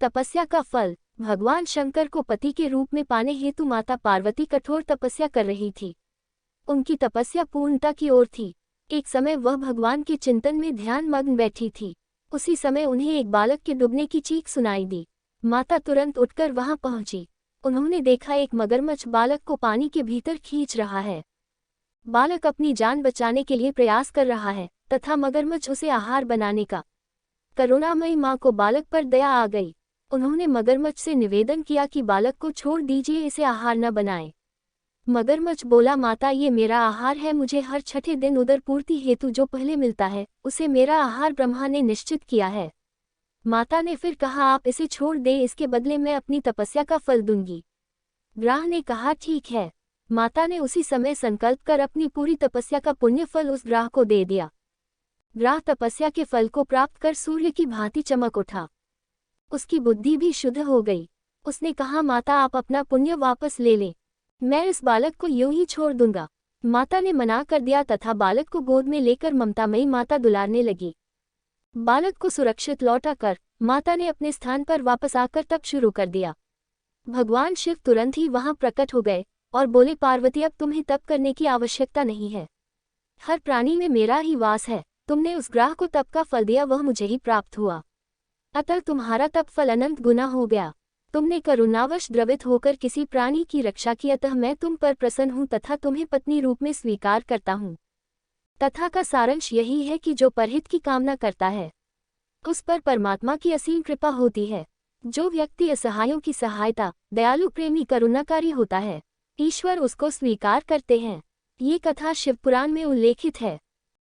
तपस्या का फल। भगवान शंकर को पति के रूप में पाने हेतु माता पार्वती कठोर तपस्या कर रही थी। उनकी तपस्या पूर्णता की ओर थी। एक समय वह भगवान के चिंतन में ध्यान मग्न बैठी थी। उसी समय उन्हें एक बालक के डूबने की चीख सुनाई दी। माता तुरंत उठकर वहां पहुंची। उन्होंने देखा एक मगरमच्छ बालक को पानी के भीतर खींच रहा है। बालक अपनी जान बचाने के लिए प्रयास कर रहा है तथा मगरमच्छ उसे आहार बनाने का। करुणामयी मां को बालक पर दया आ गई। उन्होंने मगरमच्छ से निवेदन किया कि बालक को छोड़ दीजिए, इसे आहार न बनाएं। मगरमच्छ बोला, माता ये मेरा आहार है, मुझे हर छठे दिन उदर पूर्ति हेतु जो पहले मिलता है उसे मेरा आहार ब्रह्मा ने निश्चित किया है। माता ने फिर कहा, आप इसे छोड़ दे, इसके बदले मैं अपनी तपस्या का फल दूंगी। ग्राह ने कहा, ठीक है। माता ने उसी समय संकल्प कर अपनी पूरी तपस्या का पुण्य फल उस ग्राह को दे दिया। ग्राह तपस्या के फल को प्राप्त कर सूर्य की भांति चमक उठा। उसकी बुद्धि भी शुद्ध हो गई। उसने कहा, माता आप अपना पुण्य वापस ले लें, मैं इस बालक को यूं ही छोड़ दूंगा। माता ने मना कर दिया तथा बालक को गोद में लेकर ममतामयी माता दुलारने लगी। बालक को सुरक्षित लौटा कर माता ने अपने स्थान पर वापस आकर तप शुरू कर दिया। भगवान शिव तुरंत ही वहां प्रकट हो गए और बोले, पार्वती अब तुम्हें तप करने की आवश्यकता नहीं है। हर प्राणी में मेरा ही वास है। तुमने उस ग्राह को तप का फल दिया, वह मुझे ही प्राप्त हुआ, अतः तुम्हारा तप फल अनंत गुना हो गया। तुमने करुणावश द्रवित होकर किसी प्राणी की रक्षा की, अतः मैं तुम पर प्रसन्न हूँ तथा तुम्हें पत्नी रूप में स्वीकार करता हूँ। तथा का सारांश यही है कि जो परहित की कामना करता है उस पर परमात्मा की असीम कृपा होती है। जो व्यक्ति असहायों की सहायता, दयालु, प्रेमी, करुणाकारी होता है, ईश्वर उसको स्वीकार करते हैं। ये कथा शिवपुराण में उल्लेखित है।